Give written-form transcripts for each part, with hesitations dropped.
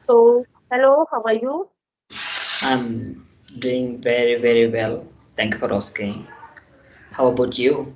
So, hello, how are you? I'm doing very, very well. Thank you for asking. How about you?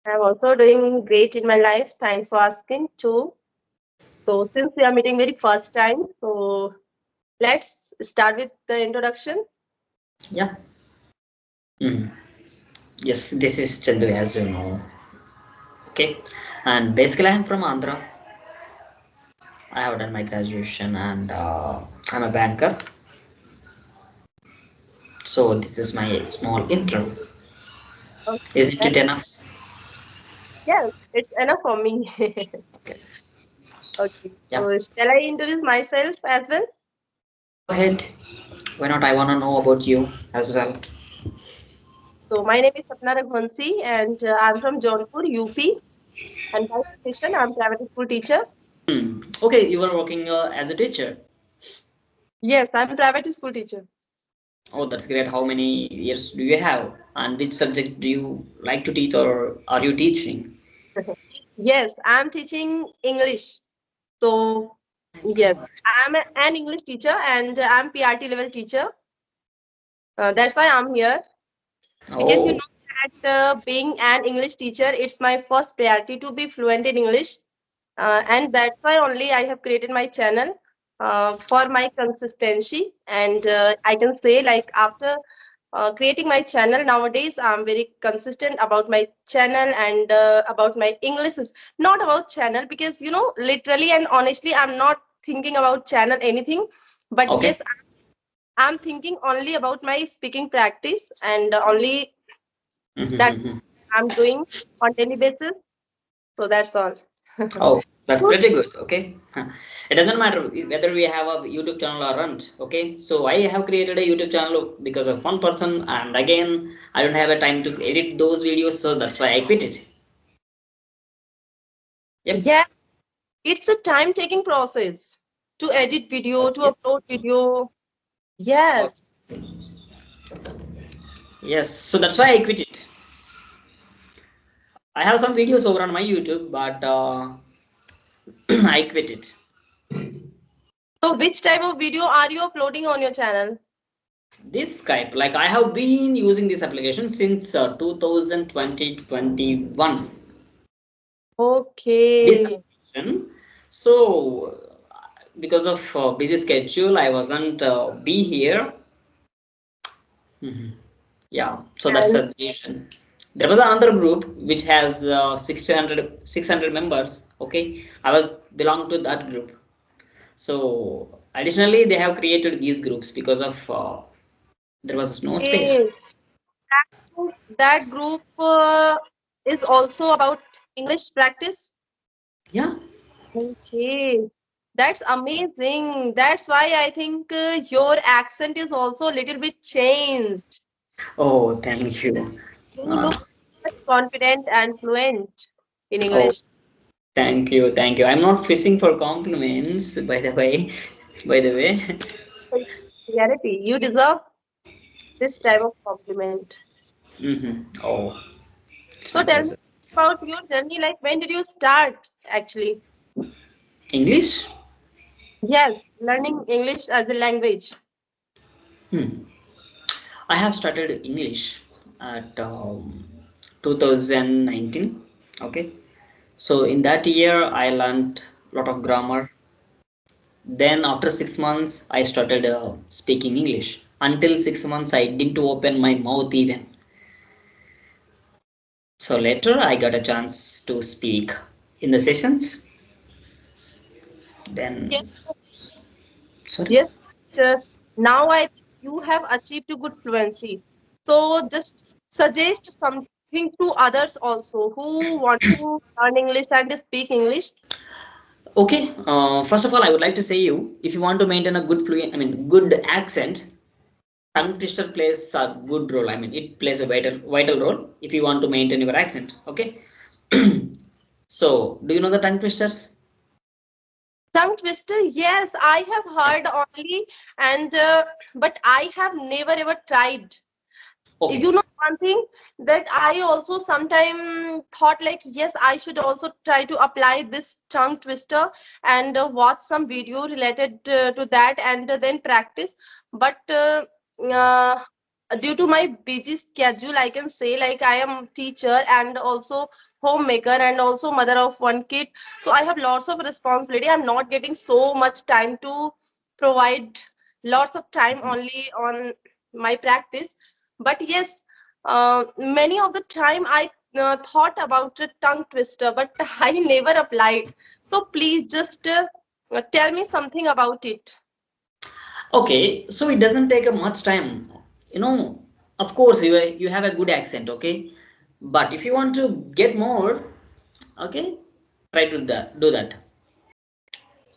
I'm also doing great in my life. Thanks for asking too. So, since we are meeting very first time, so let's start with the introduction. Yeah. Mhm. Yes, this is Chandu, as you know. Okay. And basically, I'm from Andhra. I have done my graduation and I'm a banker. So, this is my small intro. Okay. Isn't it enough? Yes, it's enough for me. Okay. Okay. Yeah. So, shall I introduce myself as well? Go ahead. Why not? I want to know about you as well. So, my name is Sapna Raghuvanshi and I'm from Jaunpur, UP. And by profession, I'm private school teacher. Okay, you are working as a teacher. Yes, I'm private school teacher. Oh, that's great. How many years do you have? And which subject do you like to teach or are you teaching? Yes, I'm teaching English. So, yes, an English teacher and I'm PRT level teacher. That's why I'm here because you Oh, know that being an English teacher, it's my first priority to be fluent in English, and that's why only I have created my channel for my consistency. And I can say like after creating my channel nowadays, I'm very consistent about my channel and about my English is not about channel because you know literally and honestly I'm not thinking about channel anything, but okay. yes I'm thinking only about my speaking practice and only that Mhm. I'm doing on daily basis. So that's all. Oh, that's Good. pretty good. Okay. It doesn't matter whether we have a YouTube channel or not. Okay. So I have created a YouTube channel because of one person, and again, I don't have a time to edit those videos, so that's why I quit it. Yep. Yes, it's a time taking process to edit video, to Yes. upload video. Oh, Yes. yes. So that's why I quit it. I have some videos over on my YouTube, but I quit it. So which type of video are you uploading on your channel? This Skype, like I have been using this application since 2020 this Okay. application. So because of busy schedule, I wasn't be here. Mhm. Yeah, so that's And the reason. There was another group which has 600 members. Okay, I was belong to that group. So additionally, they have created these groups because of there was no space. okay. That group is also about English practice. Yeah. Okay. That's amazing. That's why I think your accent is also a little bit changed. Oh, thank you. You Uh, look so much confident and fluent in oh, English. thank you, thank you. I'm not fishing for compliments, by the way. By the way. Reality, you deserve this type of compliment. Oh, it's So my tell me pleasure. about your journey. Like, when did you start actually? English? Yes, learning English as a language. Hmm. I have started English at 2019. Okay. So in that year, I learned a lot of grammar. Then after 6 months, I started speaking English. Until 6 months, I didn't open my mouth even. So later, I got a chance to speak in the sessions. Then, Yes, sorry. yes. uh, Now I think you have achieved a good fluency. So just suggest something to others also who want to learn English and speak English. Okay. First of all, I would like to say you, if you want to maintain a good fluent, I mean, good accent, tongue twister plays a good role. I mean, it plays a vital role if you want to maintain your accent. Okay. So, do you know the tongue twisters? Tongue twister, yes, I have Yeah. heard only, and but I have never ever tried. Okay. You know one thing that I also sometime thought like, yes, I should also try to apply this tongue twister and watch some video related to that and then practice. But uh, due to my busy schedule, I can say like I am teacher and also homemaker and also mother of one kid, so I have lots of responsibility. I'm not getting so much time to provide lots of time only on my practice. But yes, many of the time I thought about a tongue twister, but I never applied. So please just tell me something about it. Okay, so it doesn't take a much time. You know, of course, you have a good accent, okay? But if you want to get more, okay, try to do that.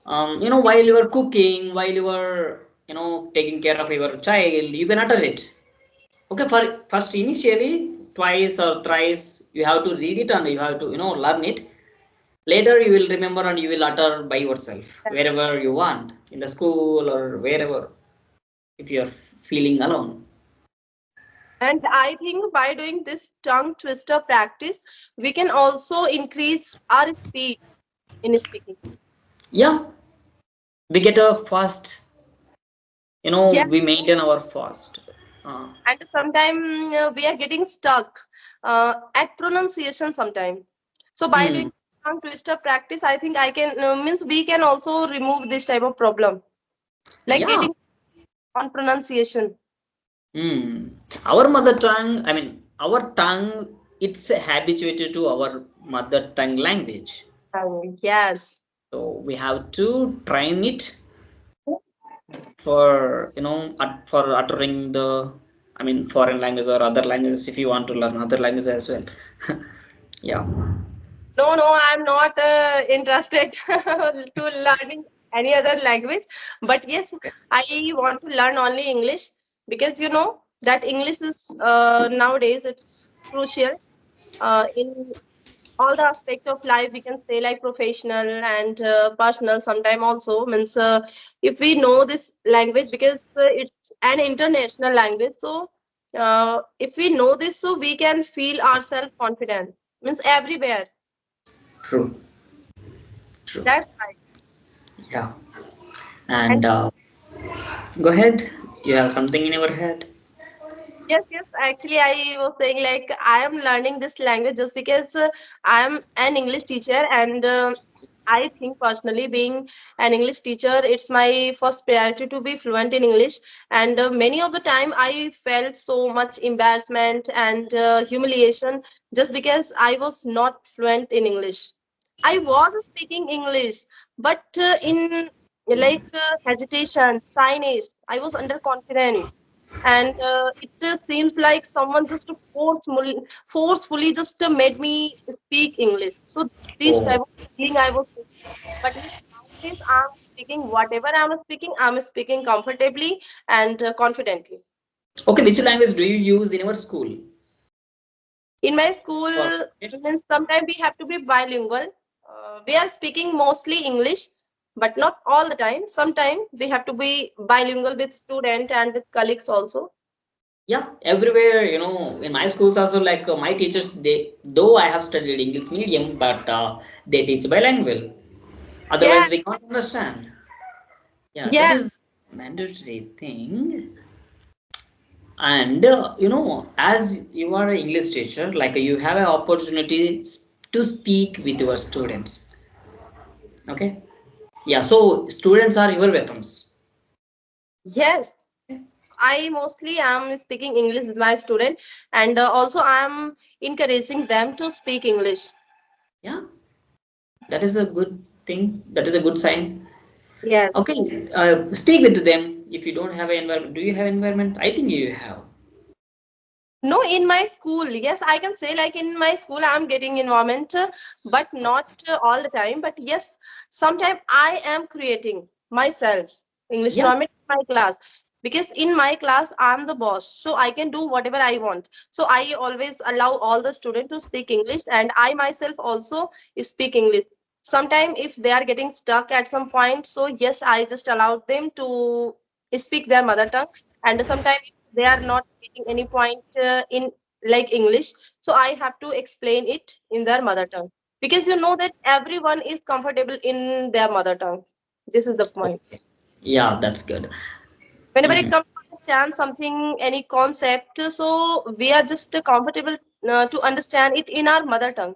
While you are cooking, while you are, taking care of your child, you can utter it. Okay, for first initially, twice or thrice, you have to read it and you have to, learn it. Later, you will remember and you will utter by yourself wherever you want, in the school or wherever, if you are feeling alone. And I think by doing this tongue twister practice, we can also increase our speed in speaking. Yeah, we get a fast, Yes, we maintain our fast. Uh, and sometimes we are getting stuck at pronunciation sometime. So by hmm. doing tongue twister practice, I think I can means we can also remove this type of problem, like Yeah. getting on pronunciation. Hmm. Our mother tongue, our tongue, it's habituated to our mother tongue language. Yes. So we have to train it for, for uttering the, foreign language or other languages if you want to learn other languages as well. Yeah. No, no, I'm not interested to learning any other language. But yes, I want to learn only English because you know that English is nowadays it's crucial in all the aspect of life. We can say like professional and personal. Sometime also means if we know this language because it's an international language. So if we know this, so we can feel ourselves confident. Means everywhere. True. True. That's right. Yeah. And And go ahead. You have something in your head? yes, yes. Actually, I was saying like I am learning this language just because I am an English teacher, and I think personally, being an English teacher, it's my first priority to be fluent in English. And many of the time, I felt so much embarrassment and humiliation just because I was not fluent in English. I was speaking English, but in like hesitation, signage, I was underconfident, and it just seems like someone just forcefully just made me speak English. So this Oh. type of feeling I was feeling. But yes, nowadays I'm speaking whatever I'm speaking comfortably and confidently. Okay, which language do you use in your school? In my school, Or yes. means sometimes we have to be bilingual. We are speaking mostly English, but not all the time. Sometimes we have to be bilingual with student and with colleagues also. Yeah, everywhere, in my schools also, like my teachers, they, though I have studied English medium, but they teach bilingual. Yeah, Otherwise, we can't understand. Yeah, that yes. is mandatory thing. And as you are an English teacher, like you have an opportunity to speak with your students. Okay. Yeah. So students are your weapons. Yes, I mostly am speaking English with my student, and also I'm encouraging them to speak English. Yeah, that is a good thing. That is a good sign. Yes. Okay, speak with them. If you don't have an environment, do you have environment? I think you have. No, in my school, yes, I can say like in my school I'm getting environment, but not all the time. But yes, sometimes I am creating myself English Yeah. environment in my class because in my class I'm the boss, so I can do whatever I want. So I always allow all the students to speak English, and I myself also speak English. Sometimes if they are getting stuck at some point, so yes, I just allow them to speak their mother tongue, and sometimes they are not getting any point in like English, so I have to explain it in their mother tongue, because you know that everyone is comfortable in their mother tongue. This is the point. Okay. Yeah, that's good. Whenever it Mhm. comes to understand something, any concept, so we are just comfortable to understand it in our mother tongue,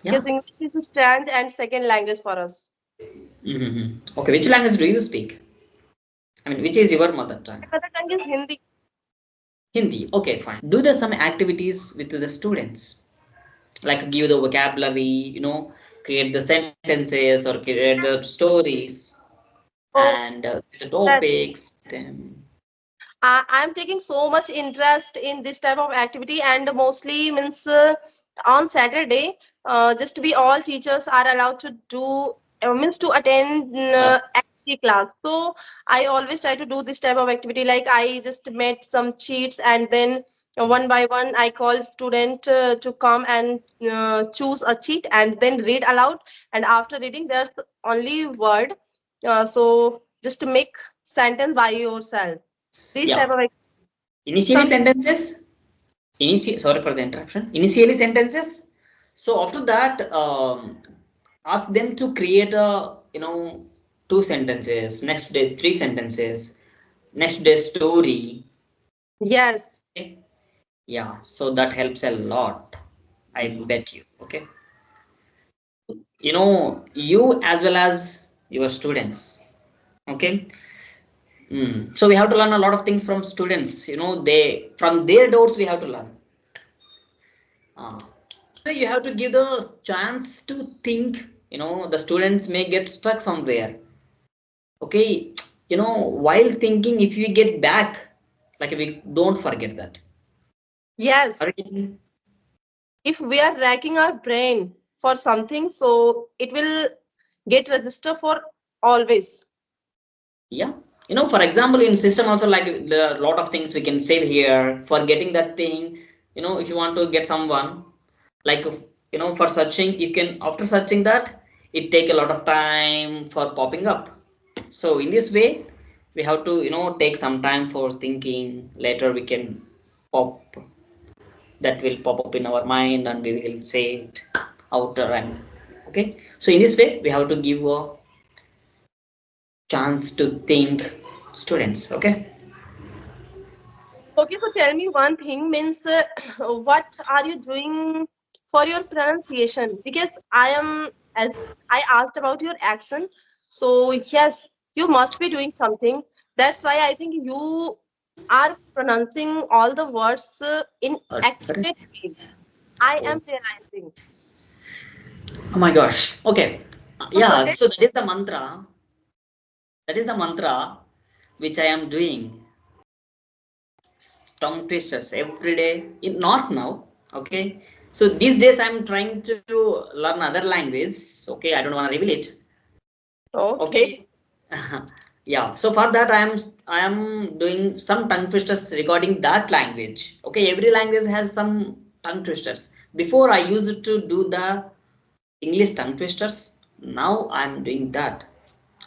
Yeah. because English is a stand and second language for us. Okay, which language do you speak? I mean, which is your mother tongue? My mother tongue is Hindi. Hindi. Okay, fine. Do there some activities with the students? Like give the vocabulary, create the sentences or create the stories Oh, and the topics. Then, I'm taking so much interest in this type of activity, and mostly means on Saturday, just we all teachers are allowed to do means to attend class. activity class. So I always try to do this type of activity. Like I just made some cheats, and then one by one I call student to come and choose a cheat and then read aloud. And after reading, there's only word. So just to make sentence by yourself, these type Yeah. of Initially some. sentences. Sorry for the interruption. Initially sentences. So after that, ask them to create a two sentences. Next day, three sentences. Next day, story. Yes. Okay? Yeah. So that helps a lot. I bet you. Okay. You as well as your students. Okay. So we have to learn a lot of things from students. They from their doubts we have to learn. uh, so you have to give the chance to think. The students may get stuck somewhere. Okay. While thinking, if we get back, like we don't forget that. Are Yes. you getting me? If we are racking our brain for something, so it will get register for always. Yeah. For example, in system also, like there are a lot of things we can say here for getting that thing. If you want to get someone, like for searching, you can, after searching that, it take a lot of time for popping up. So in this way, we have to take some time for thinking. Later we can pop, that will pop up in our mind and we will say it outer and okay. So in this way, we have to give a chance to think students. Okay. Okay, so tell me one thing, means what are you doing for your pronunciation? Because I am, as I asked about your accent, so yes, you must be doing something. That's why I think you are pronouncing all the words in accurate way. I Oh, am realizing. oh my gosh. Okay. So Yeah. today, So that is the mantra. That is the mantra which I am doing. Tongue twisters every day. Not now. Okay. So these days I'm trying to learn other language. Okay. I don't want to reveal it. okay, Okay. Yeah. So for that I am doing some tongue twisters regarding that language. Okay. Every language has some tongue twisters. Before I used to do the English tongue twisters. Now I'm doing that.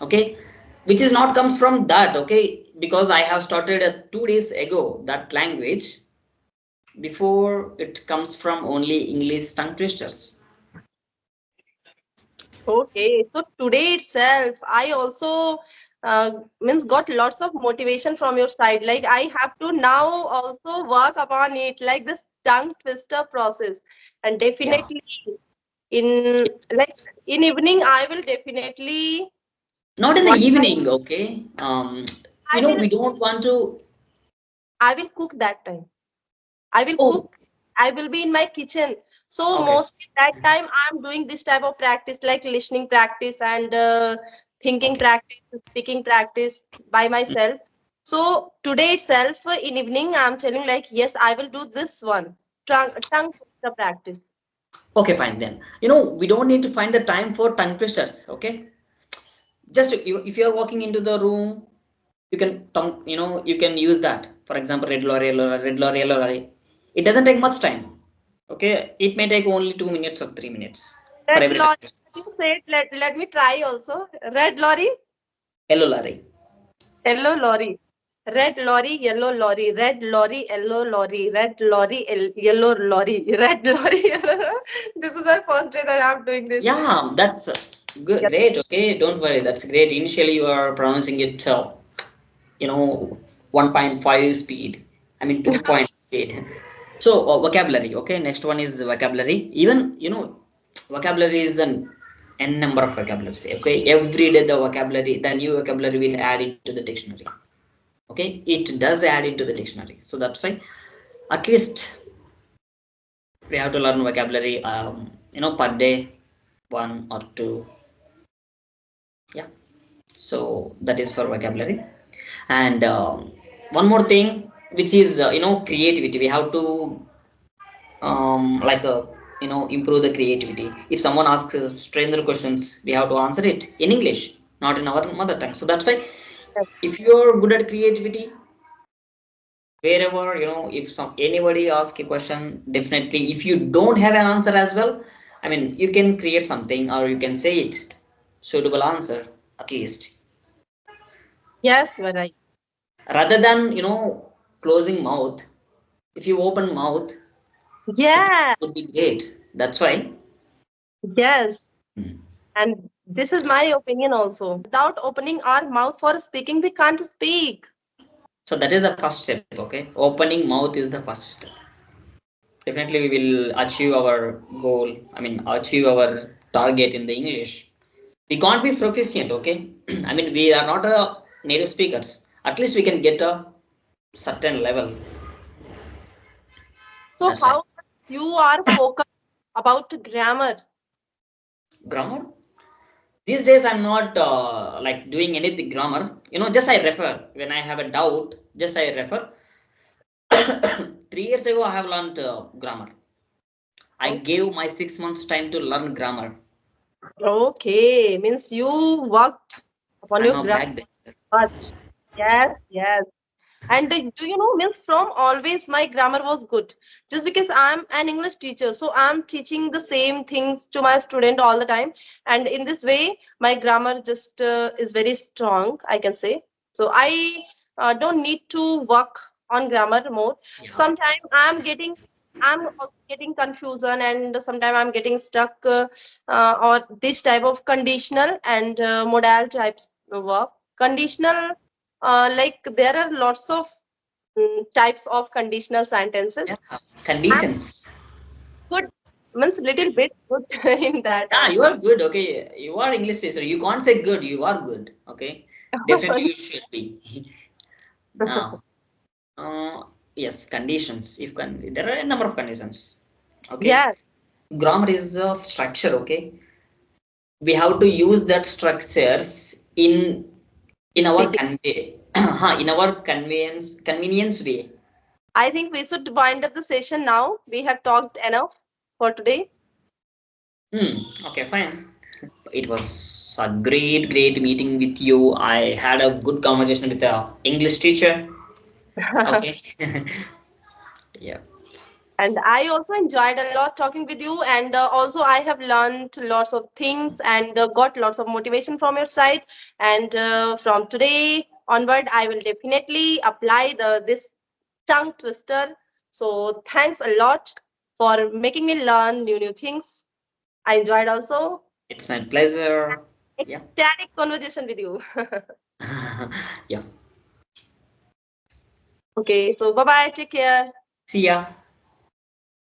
Okay, which is not comes from that. Okay, because I have started 2 days ago that language. Before it comes from only English tongue twisters. okay. So today itself, I also means got lots of motivation from your side. Like I have to now also work upon it, like this tongue twister process, and Yeah. definitely in like in evening, I will definitely Not in the what evening. Okay. I will We don't want to. I will cook that time. I will Oh. cook. I will be in my kitchen. So Okay. mostly that time I'm doing this type of practice, like listening practice and thinking Okay. practice, speaking practice by myself. So today itself in evening I'm telling like yes I will do this one tongue twister practice. Okay. Fine then. We don't need to find the time for tongue twisters. Okay. Just if you are walking into the room, you can you can use that. For example, red lorry, red lorry, yellow lorry. It doesn't take much time. Okay, it may take only 2 minutes or 3 minutes for Red every lorry. time. You said let me try also. Red lorry, Yellow lorry. yellow lorry. Red lorry, yellow lorry, red lorry, yellow lorry, red lorry, yellow lorry, red lorry, yellow. This is my first day that I'm doing this. Yeah, that's good, Yeah. great. Okay, don't worry, that's great. Initially, you are pronouncing it, 1.5 speed. I mean, 2 point speed. So, vocabulary. Okay, next one is vocabulary. Even, vocabulary is an n number of vocabularies. Okay, every day the new vocabulary will add into the dictionary. Okay, it does add into the dictionary. So that's why at least we have to learn vocabulary, per day, one or two. Yeah, so that is for vocabulary. And one more thing, which is, creativity. We have to, like, improve the creativity. If someone asks stranger questions, we have to answer it in English, not in our mother tongue. So that's why if you're good at creativity, wherever, if anybody asks a question, definitely, if you don't have an answer as well, I mean, you can create something, or you can say it suitable answer at least, Yes, you are right. rather than, closing mouth. If you open mouth, it Yeah, would be great. That's why. yes. Hmm. And this is my opinion also. Without opening our mouth for speaking, we can't speak. So that is the first step. Okay, opening mouth is the first step. Definitely we will achieve our goal, I mean, achieve our target in the English. We can't be proficient, okay? I mean, we are not a native speakers. At least we can get a certain level. So That's right. how you are focused about grammar? Grammar, these days I'm not, like, doing anything grammar. Just I refer when I have a doubt. Just I refer. 3 years ago I have learned grammar. I Okay. gave my 6 months time to learn grammar. Okay, means you worked upon I'm your a grammar backbencher. much. Yes, yes. And do you know, means from always my grammar was good. Just because I'm an English teacher, so I'm teaching the same things to my student all the time. And in this way, my grammar just is very strong, I can say. So I don't need to work on grammar more. Yeah. Sometimes I'm also getting confusion, and sometimes I'm getting stuck, or this type of conditional and modal types of verb. Conditional, like there are lots of types of conditional Yeah. sentences. I'm Conditions. good, means little bit good in that Yeah, you also. are good. Okay, you are English teacher. You can't say good. You are good. Okay, definitely you should be. Now, yes, conditions. If there are a number of conditions. Okay, Yes, grammar is a structure. Okay, we have to use that structures in our speaking. convey, in our convenience way. I think we should wind up the session now. We have talked enough for today. Okay, fine. It was a great meeting with you. I had a good conversation with the English teacher. Okay. Yeah. And I also enjoyed a lot talking with you. And also, I have learned lots of things and got lots of motivation from your side. And from today onward, I will definitely apply this tongue twister. So, thanks a lot for making me learn new things. I enjoyed also It's my pleasure. Yeah. ecstatic conversation with you. Yeah. Okay, so bye bye. Take care. See ya.